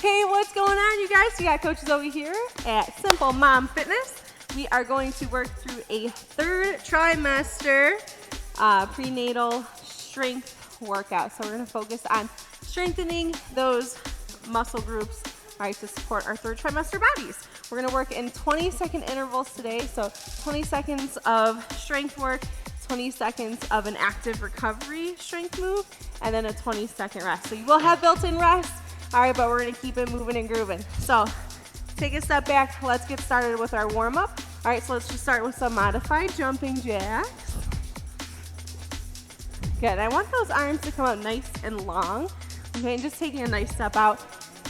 Hey, what's going on, you guys? We got coaches over here at Simple Mom Fitness. We are going to work through a third trimester prenatal strength workout. So we're going to focus on strengthening those muscle groups, all right, to support our third trimester bodies. We're going to work in 20-second intervals today. So 20 seconds of strength work, 20 seconds of an active recovery strength move, and then a 20-second rest. So you will have built-in rest. All right, but we're gonna keep it moving and grooving. So take a step back. Let's get started with our warm-up. All right, so let's just start with some modified jumping jacks. Good, I want those arms to come out nice and long. Okay, and just taking a nice step out.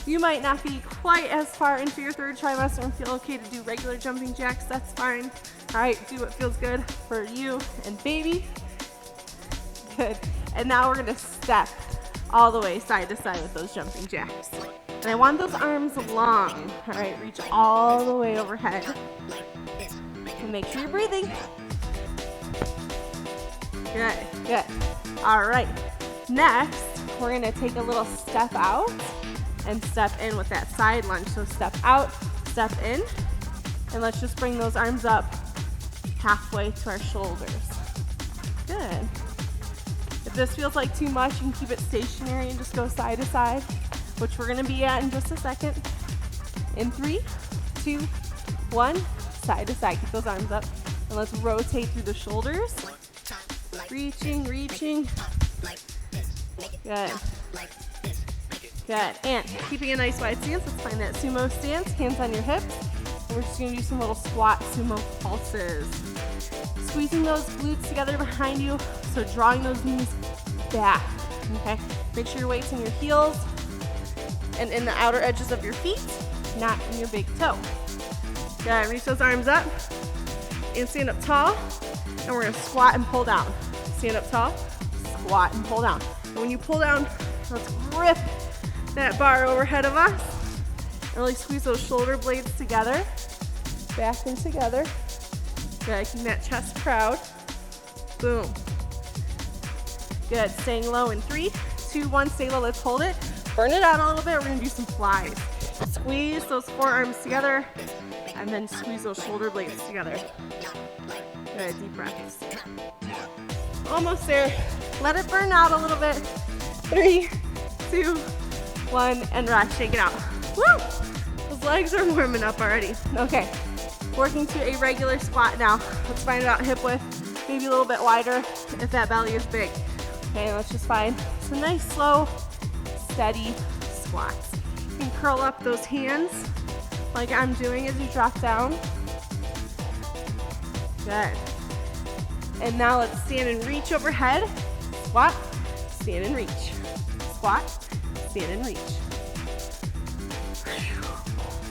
You might not be quite as far into your third trimester and feel okay to do regular jumping jacks, that's fine. All right, do what feels good for you and baby. Good, and now we're gonna step all the way side to side with those jumping jacks. And I want those arms long. All right, reach all the way overhead. And make sure you're breathing. Good, good. All right, next, we're gonna take a little step out and step in with that side lunge. So step out, step in, and let's just bring those arms up halfway to our shoulders. Good. If this feels like too much, you can keep it stationary and just go side to side, which we're gonna be at in just a second. In 3, 2, 1, side to side. Keep those arms up. And let's rotate through the shoulders. Reaching, reaching. Good. Good. And keeping a nice wide stance. Let's find that sumo stance. Hands on your hips. And we're just gonna do some little squat sumo pulses. Squeezing those glutes together behind you. So drawing those knees back, okay? Make sure your weight's in your heels and in the outer edges of your feet, not in your big toe. Good, reach those arms up and stand up tall. And we're gonna squat and pull down. Stand up tall, squat and pull down. And when you pull down, let's grip that bar overhead of us and really squeeze those shoulder blades together, back and together. Good, keep that chest proud. Boom. Good, staying low in 3, 2, 1, stay low, let's hold it. Burn it out a little bit, we're gonna do some flies. Squeeze those forearms together, and then squeeze those shoulder blades together. Good, deep breaths. Almost there, let it burn out a little bit. 3, 2, 1, and rest, shake it out. Woo! Those legs are warming up already. Okay, working to a regular squat now. Let's find it out hip width, maybe a little bit wider if that belly is big. Okay, let's just find some nice, slow, steady squats. You can curl up those hands like I'm doing as you drop down. Good. And now let's stand and reach overhead. Squat, stand and reach. Squat, stand and reach.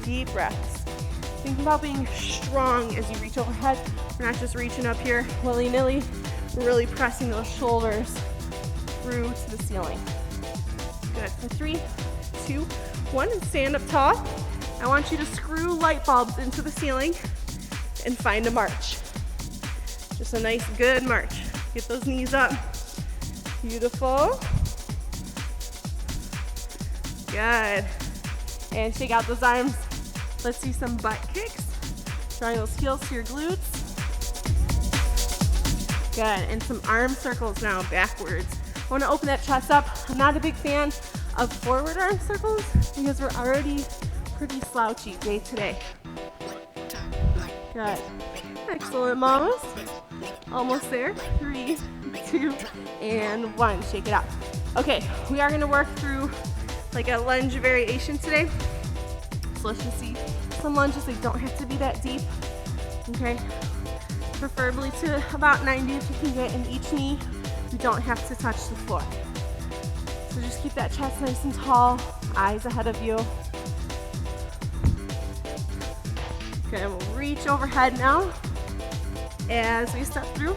Deep breaths. Think about being strong as you reach overhead. We're not just reaching up here willy-nilly. We're really pressing those shoulders through to the ceiling. Good. For 3, 2, 1, and stand up tall. I want you to screw light bulbs into the ceiling and find a march. Just a nice, good march. Get those knees up. Beautiful. Good. And shake out those arms. Let's see some butt kicks. Drawing those heels to your glutes. Good. And some arm circles now, backwards. I want to open that chest up. I'm not a big fan of forward arm circles because we're already pretty slouchy day to day. Good. Excellent, mamas. Almost there. 3, 2, and 1. Shake it out. Okay, we are going to work through like a lunge variation today. So let's just see some lunges. They don't have to be that deep. Okay. Preferably to about 90 if you can get in each knee. You don't have to touch the floor. So just keep that chest nice and tall, eyes ahead of you. Okay, we'll reach overhead now as we step through.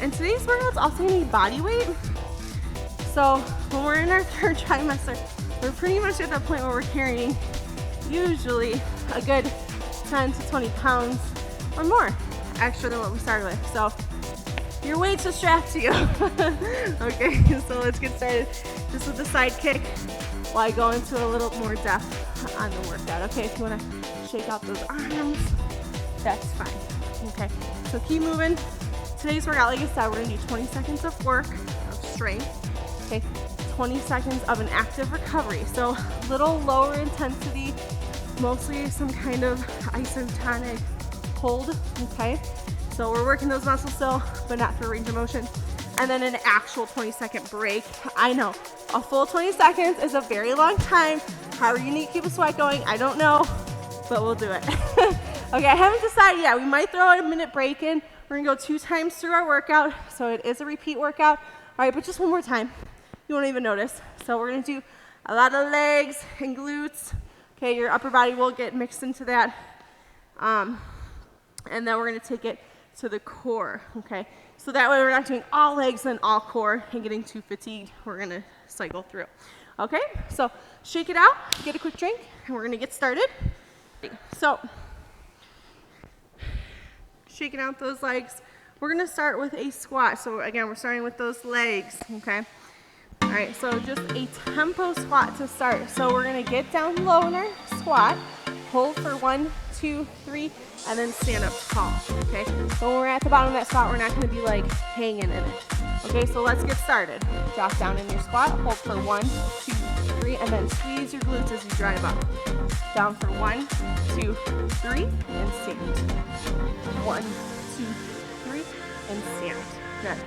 And today's workout's also gonna be body weight. So when we're in our third trimester, we're pretty much at that point where we're carrying usually a good 10 to 20 pounds or more extra than what we started with. So your weights are strapped to you. Okay, so let's get started just with the side kick. while I go into a little more depth on the workout. Okay, if you want to shake out those arms, that's fine. Okay, so keep moving. Today's workout, like I said, we're gonna do 20 seconds of work, of strength, okay, 20 seconds of an active recovery. So a little lower intensity, mostly some kind of isotonic hold, okay? So we're working those muscles still, but not for range of motion. And then an actual 20-second break. I know, a full 20 seconds is a very long time. How are you need to keep a sweat going? I don't know, but we'll do it. Okay, I haven't decided yet. We might throw a minute break in. We're gonna go 2 times through our workout, so it is a repeat workout. All right, but just one more time. You won't even notice. So we're gonna do a lot of legs and glutes. Okay, your upper body will get mixed into that. And then we're gonna take it to the core, okay? So that way we're not doing all legs and all core and getting too fatigued. We're gonna cycle through. Okay, so shake it out, get a quick drink, and we're gonna get started. So, shaking out those legs. We're gonna start with a squat. So again, we're starting with those legs, okay? All right, so just a tempo squat to start. So we're gonna get down low in our squat, hold for 1, 2, 3, and then stand up tall, okay? So when we're at the bottom of that squat, we're not gonna be like hanging in it. Okay, so let's get started. Drop down in your squat, hold for 1, 2, 3, and then squeeze your glutes as you drive up. Down for 1, 2, 3, and stand. 1, 2, 3, and stand. Good.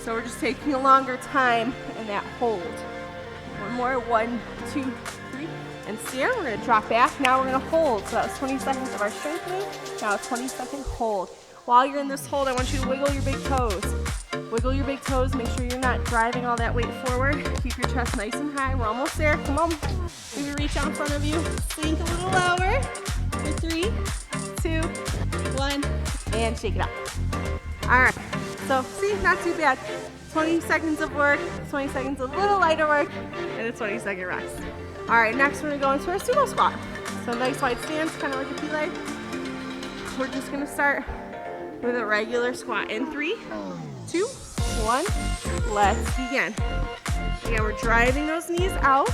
So we're just taking a longer time in that hold. One more, 1, 2, 3, and stand. We're gonna drop back. Now we're gonna hold. So that was 20 seconds of our strength move. Now a 20-second hold. While you're in this hold, I want you to wiggle your big toes. Wiggle your big toes. Make sure you're not driving all that weight forward. Keep your chest nice and high. We're almost there. Come on. Maybe reach out in front of you. Sink a little lower. For 3, 2, 1, and shake it out. All right. So see, not too bad. 20 seconds of work, 20 seconds of a little lighter work, and a 20-second rest. All right, next we're gonna go into our sumo squat. So nice wide stance, kind of like a P-leg. We're just gonna start with a regular squat in 3, 2, 1, let's begin. Again, we're driving those knees out,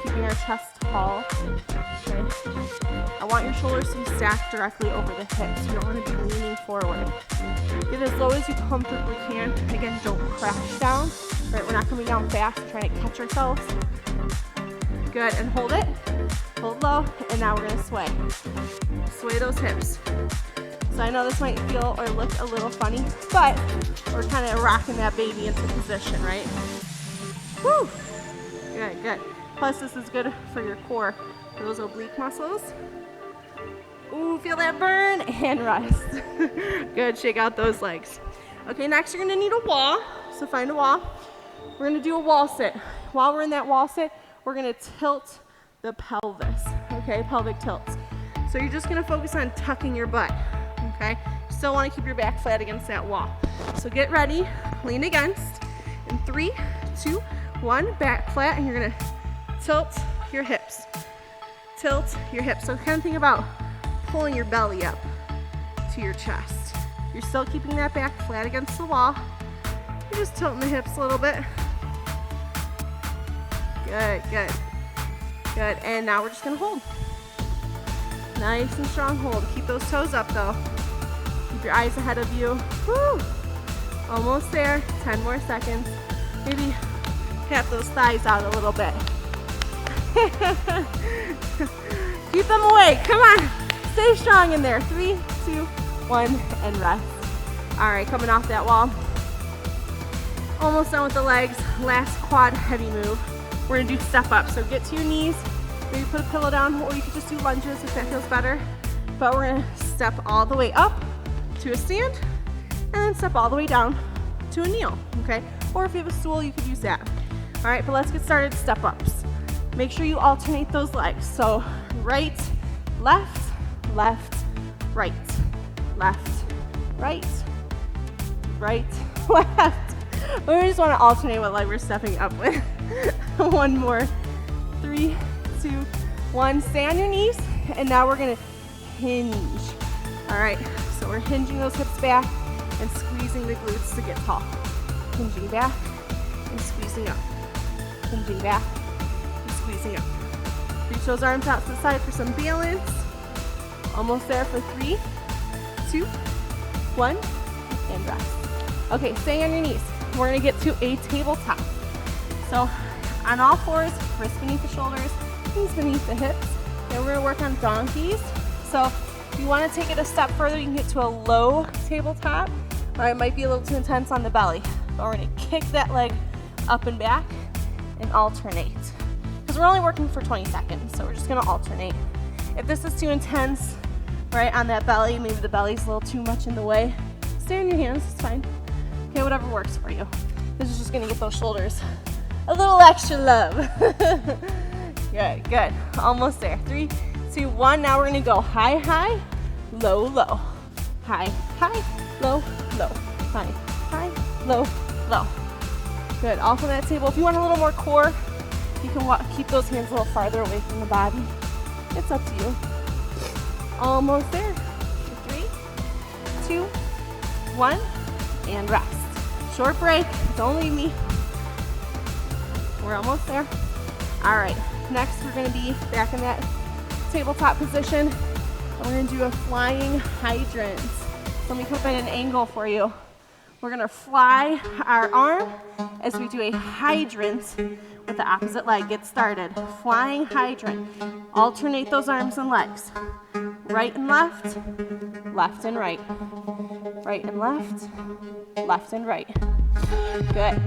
keeping our chest tall. Okay. I want your shoulders to be stacked directly over the hips. You don't want to be leaning forward. Get as low as you comfortably can. Again, don't crash down. Right, we're not coming down fast, we're trying to catch ourselves. Good, and hold it. Hold low, and now we're gonna sway. Sway those hips. So I know this might feel or look a little funny, but we're kind of rocking that baby into position, right? Woo! Good, good. Plus this is good for your core, for those oblique muscles. Ooh, feel that burn, and rest. Good, shake out those legs. Okay, next you're gonna need a wall, so find a wall. We're gonna do a wall sit. While we're in that wall sit, we're gonna tilt the pelvis, okay, pelvic tilts. So you're just gonna focus on tucking your butt, okay? You still wanna keep your back flat against that wall. So get ready, lean against, in 3, 2, 1, back flat, and you're gonna tilt your hips. Tilt your hips. So kind of think about pulling your belly up to your chest. You're still keeping that back flat against the wall. You're just tilting the hips a little bit. Good, good, good. And now we're just gonna hold. Nice and strong hold. Keep those toes up though. Keep your eyes ahead of you. Woo! Almost there, 10 more seconds. Maybe tap those thighs out a little bit. Keep them awake, come on. Stay strong in there. 3, 2, 1, and rest. All right, coming off that wall. Almost done with the legs. Last quad heavy move. We're gonna do step up. So get to your knees, maybe put a pillow down, or you could just do lunges if that feels better. But we're gonna step all the way up to a stand, and then step all the way down to a kneel, okay? Or if you have a stool, you could use that. All right, but let's get started, step ups. Make sure you alternate those legs. So right, left, left, right, left, right, right, left. We just want to alternate what leg we're stepping up with. One more. 3, 2, 1. Stay on your knees, and now we're gonna hinge. All right, so we're hinging those hips back and squeezing the glutes to get tall. Hinging back and squeezing up. Hinging back and squeezing up. Reach those arms out to the side for some balance. Almost there for 3, 2, 1, and rest. Okay, stay on your knees. We're gonna get to a tabletop. So on all fours, wrists beneath the shoulders, knees beneath the hips. And we're gonna work on donkeys. So if you wanna take it a step further, you can get to a low tabletop, or it might be a little too intense on the belly. But we're gonna kick that leg up and back and alternate. Because we're only working for 20 seconds, so we're just gonna alternate. If this is too intense, right, on that belly, maybe the belly's a little too much in the way, stay on your hands, it's fine. Okay, whatever works for you. This is just gonna get those shoulders a little extra love. Good, good, almost there. 3, 2, 1, now we're gonna go high, high, low, low. High, high, low, low. High, high, low, low. Good, all from that table. If you want a little more core, you can keep those hands a little farther away from the body. It's up to you. Almost there. 3, 2, 1, and rest. Short break, don't leave me. We're almost there. All right, next we're gonna be back in that tabletop position. And we're gonna do a flying hydrant. So let me come in an angle for you. We're gonna fly our arm as we do a hydrant with the opposite leg. Get started. Flying hydrant. Alternate those arms and legs. Right and left, left and right. Right and left, left and right. Good.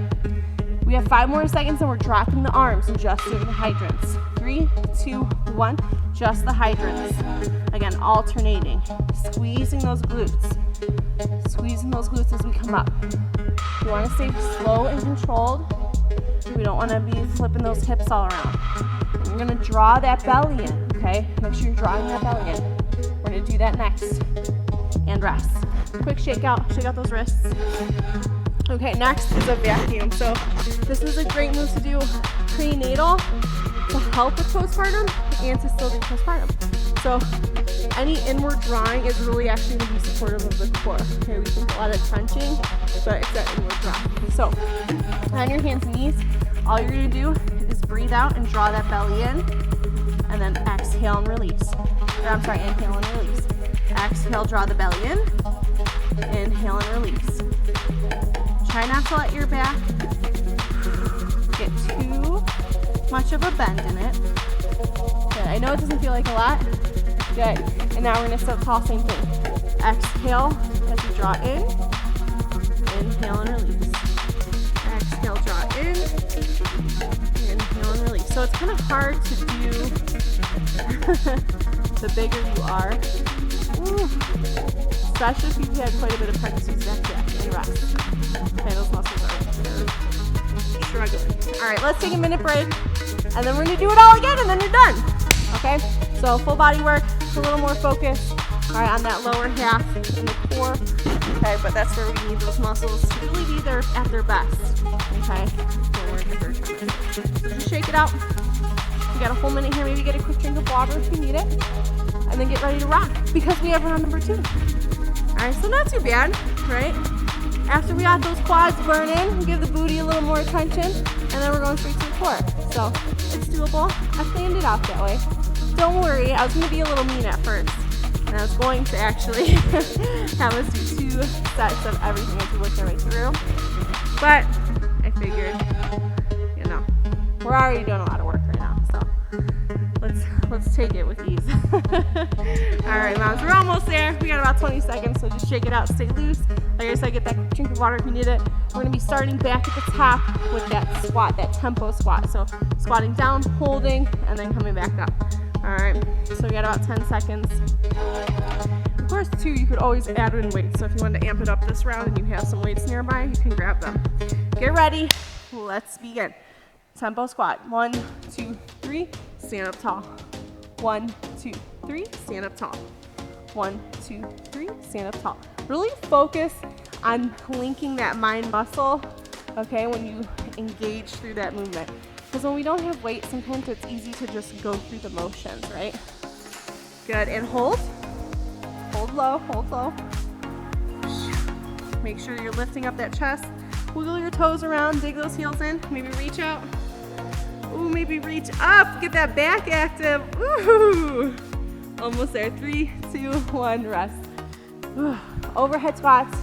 We have 5 more seconds and we're dropping the arms and just doing the hydrants. 3, 2, 1, just the hydrants. Again, alternating, squeezing those glutes. Squeezing those glutes as we come up. You want to stay slow and controlled. We don't want to be flipping those hips all around. We're going to draw that belly in, okay? Make sure you're drawing that belly in. We're going to do that next. And rest. Quick shake out those wrists. Okay, next is a vacuum. So this is a great move to do prenatal to help with postpartum and to still do postpartum. So any inward drawing is really actually going to be supportive of the core. Okay, we think a lot of crunching, but it's that inward draw. So on your hands and knees, all you're going to do is breathe out and draw that belly in, and then exhale and release. Or I'm sorry, inhale and release. Exhale, draw the belly in, inhale and release. Try not to let your back get too much of a bend in it. Good. I know it doesn't feel like a lot. Good. And now we're going to sit tall, same thing. Exhale as you draw in. Inhale and release. Exhale, draw in. Inhale and release. So it's kind of hard to do the bigger you are. Ooh. Especially if you've had quite a bit of practice with back and rest. Okay, those muscles are struggling. All right, let's take a minute break, and then we're gonna do it all again, and then you're done. Okay, so full body work, a little more focus, all right, on that lower half in the core. Okay, but that's where we need those muscles to really be there at their best. Okay, so we're in the third trimester. So just shake it out. You got a whole minute here. Maybe get a quick drink of water if you need it, and then get ready to rock because we have round number 2. All right, so not too bad, right? After we got those quads burning, give the booty a little more attention, and then we're going straight to the core. So it's doable. I planned it out that way. Don't worry, I was going to be a little mean at first, and I was going to actually have us do 2 sets of everything as we work our way through. But I figured, you know, we're already doing a lot of work right now, so let's take it with ease. All right, moms, we're almost there. We got about 20 seconds, so just shake it out, stay loose. Like I said, get that drink of water if you need it. We're gonna be starting back at the top with that squat, that tempo squat. So squatting down, holding, and then coming back up. All right, so we got about 10 seconds. Of course, too, you could always add in weights. So if you want to amp it up this round and you have some weights nearby, you can grab them. Get ready, let's begin. Tempo squat, 1, 2, 3, stand up tall. 1, 2, 3, stand up tall. 1, 2, 3, stand up tall. Really focus on linking that mind muscle, okay, when you engage through that movement. Because when we don't have weight, sometimes it's easy to just go through the motions, right? Good, and hold. Hold low, hold low. Make sure you're lifting up that chest. Wiggle your toes around, dig those heels in, maybe reach out. Ooh, maybe reach up, get that back active. Woo! Almost there. 3, 2, 1, rest. Overhead squats,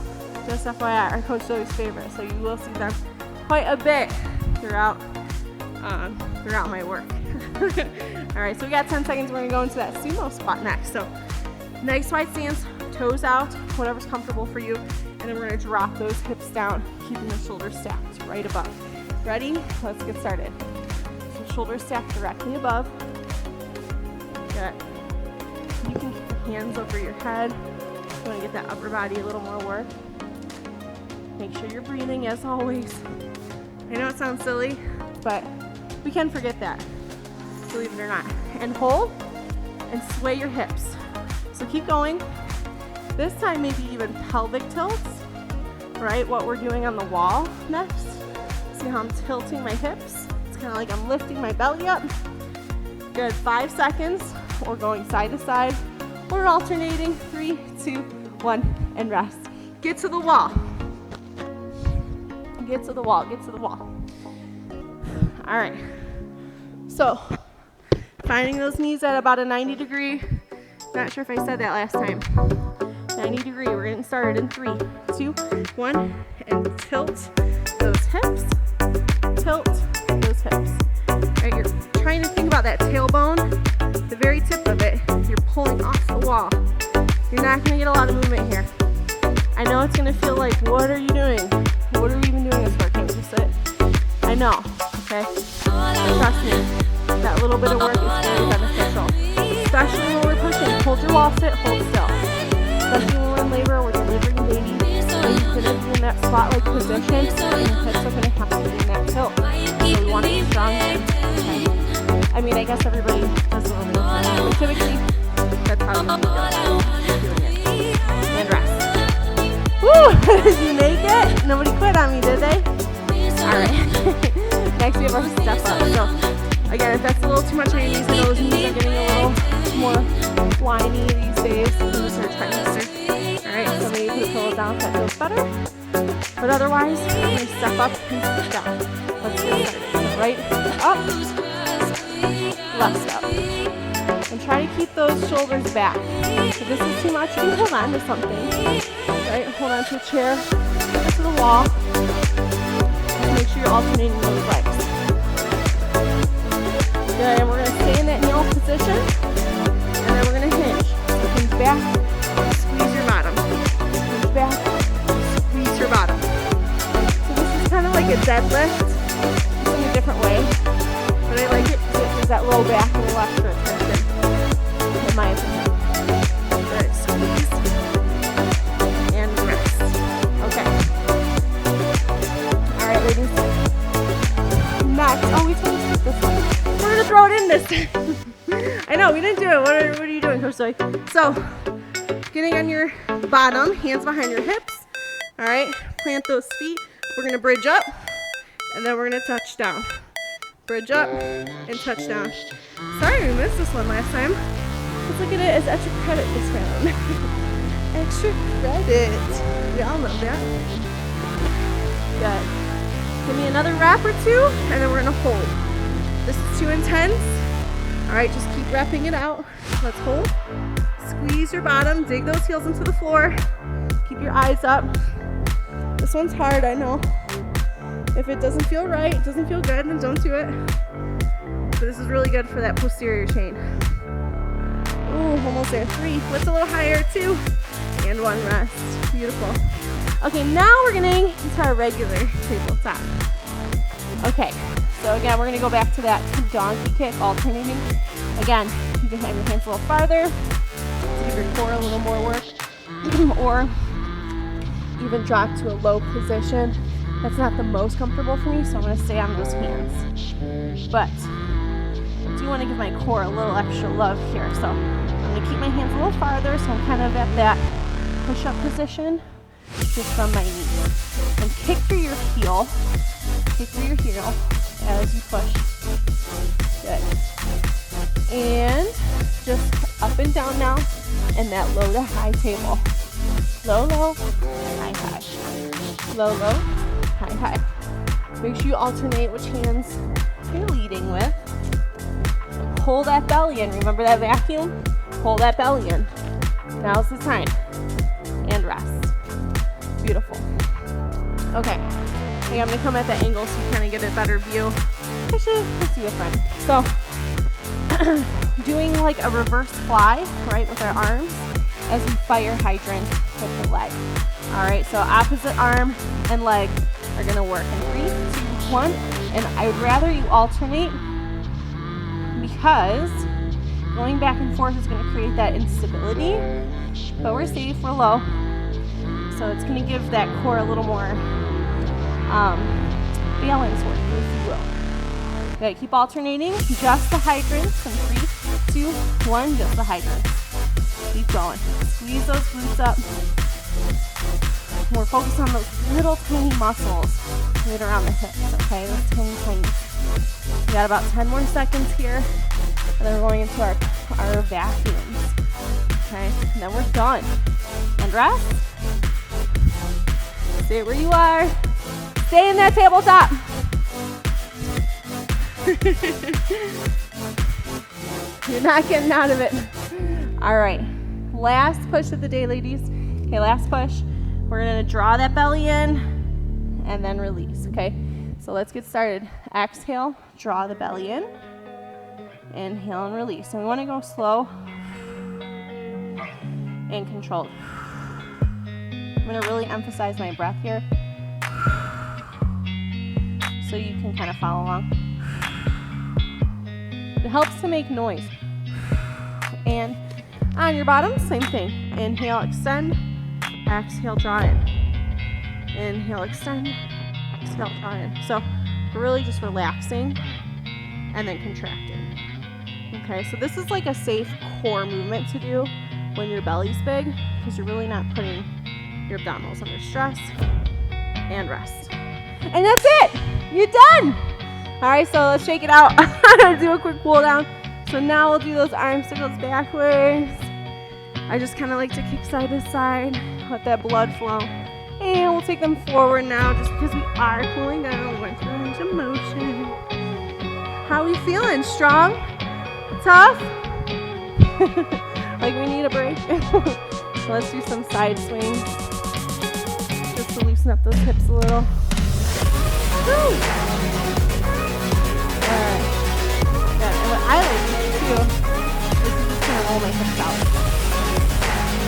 just FYI, are Coach Zoe's favorite, so you will see them quite a bit throughout my work. All right, so we got 10 seconds. We're gonna go into that sumo squat next. So nice wide stance, toes out, whatever's comfortable for you, and then we're gonna drop those hips down, keeping the shoulders stacked right above. Ready? Let's get started. So shoulders stacked directly above. Good. You can keep your hands over your head. You want to get that upper body a little more work. Make sure you're breathing as always. I know it sounds silly, but we can forget that, believe it or not. And hold and sway your hips. So keep going. This time maybe even pelvic tilts, right? What we're doing on the wall next. See how I'm tilting my hips? It's kind of like I'm lifting my belly up. Good, 5 seconds. We're going side to side. We're alternating. 3, 2, 1, and rest. Get to the wall. Get to the wall, get to the wall. All right. So, finding those knees at about a 90 degree. Not sure if I said that last time. 90 degree, we're getting started in 3, 2, 1, and tilt those hips. Tilt those hips. All right, you're trying to think about that tailbone. The very tip of it, you're pulling off the wall. You're not gonna get a lot of movement here. I know it's gonna feel like, what are you doing? What are we even doing this for? Can't you sit? I know, okay? But trust me, that little bit of work is very beneficial. Especially when we're pushing. Hold your wall sit, hold still. Especially when we're in labor, we're delivering baby. When you're gonna be in that squat-like position, and your hips are gonna have to be in that tilt. So we want to be strong. Okay. I mean, I guess everybody does a little bit of that, but typically, that's how we're doing it. And rest. Woo! Did you make it? Nobody quit on me, did they? All right. Next, we have our step up. So, again, if that's a little too much on your knees, I know those knees are getting a little more whiny these days. Those are trimester. All right, so maybe put the pillow down if that feels better. But otherwise, we're going to step up and step down. Let's get started. So right, up, left step. And try to keep those shoulders back. If this is too much, you can hold on to something. Right, hold on to a chair, get to the wall. Just make sure you're alternating those legs. Good, and we're going to stay in that kneel position. And then we're going to hinge. So hinge back, squeeze your bottom. Hinge back, squeeze your bottom. So this is kind of like a deadlift, just in a different way. But I like it because it gives that low back a little extra attention, in my opinion. Good, squeeze. And rest. Okay. All right, ladies. Next, oh, we totally skipped this one. We're gonna throw it in this time. I know, we didn't do it. What are you doing, Coach Zoe? So, getting on your bottom, hands behind your hips. All right, plant those feet. We're gonna bridge up, and then we're gonna touch down. Bridge up and touch down. Sorry we missed this one last time. Let's look at it as extra credit this round. Extra credit. Y'all know that. Good. Give me another wrap or two, and then we're gonna hold. This is too intense. All right, just keep wrapping it out. Let's hold. Squeeze your bottom, dig those heels into the floor. Keep your eyes up. This one's hard, I know. If it doesn't feel right, it doesn't feel good, then don't do it. But this is really good for that posterior chain. Ooh, almost there. 3, lift a little higher, 2, and 1, rest. Beautiful. Okay, now we're getting into our regular tabletop. Okay, so again, we're gonna go back to that donkey kick, alternating. Again, you can have your hands a little farther to give your core a little more work, or even drop to a low position. That's not the most comfortable for me, so I'm gonna stay on those hands. But I do wanna give my core a little extra love here. So I'm gonna keep my hands a little farther, so I'm kind of at that push-up position, just from my knees. And kick through your heel. Kick through your heel as you push. Good. And just up and down now in that low to high table. Low, low, high, high. Low, low, high, high. Make sure you alternate which hands you're leading with. pull that belly in. Remember that vacuum? Pull that belly in. Now's the time. And rest. Beautiful. Okay. Okay, I'm gonna come at that angle so you kind of get a better view. Actually, let's do a friend. So, doing like a reverse fly, right, with our arms as we fire hydrant with the leg. All right, so opposite arm and leg are gonna work in 3, 2, 1. And I'd rather you alternate because going back and forth is gonna create that instability, but we're safe, we're low. So it's gonna give that core a little more balance work, if you will. Okay, keep alternating. Just the hydrants in 3, 2, 1, just the hydrants. Keep going. Squeeze those glutes up. We're focused on those little tiny muscles right around the hips, okay? Those tiny. We got about 10 more seconds here, and then we're going into our vacuums, okay? And then we're done. And rest. Stay where you are. Stay in that tabletop. You're not getting out of it. All right, last push of the day, ladies. Okay, last push. We're gonna draw that belly in and then release, okay? So let's get started. Exhale, draw the belly in. Inhale and release. And we wanna go slow and controlled. I'm gonna really emphasize my breath here so you can kind of follow along. It helps to make noise. And on your bottom, same thing. Inhale, extend. Exhale, draw in. Inhale, extend. Exhale, draw in. So we're really just relaxing and then contracting. Okay, so this is like a safe core movement to do when your belly's big because you're really not putting your abdominals under stress. And rest. And that's it. You're done. All right, so let's shake it out. I'm gonna do a quick cool down. So now we'll do those arm circles backwards. I just kind of like to kick side to side, let that blood flow. And we'll take them forward now just because we are cooling down. We're through range of motion. How are we feeling? Strong? Tough? Like we need a break? So let's do some side swings just to loosen up those hips a little. Woo! Alright. Good. And what I like to do too is to just kind of roll my hips out.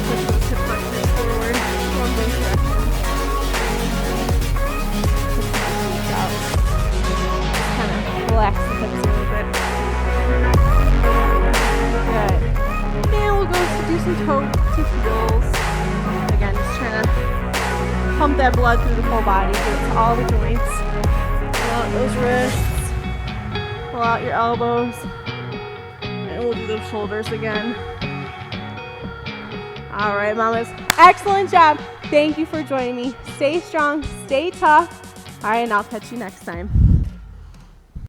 Push those hip flexors forward, going both directions. Push my hips out. Just kind of relax the hips a little bit. Good. And we'll go to do some toe to heels. Again, just trying to pump that blood through the whole body, get it to all the joints. Pull out those wrists. Pull out your elbows. And we'll do those shoulders again. All right, mamas. Excellent job. Thank you for joining me. Stay strong, stay tough. All right, and I'll catch you next time.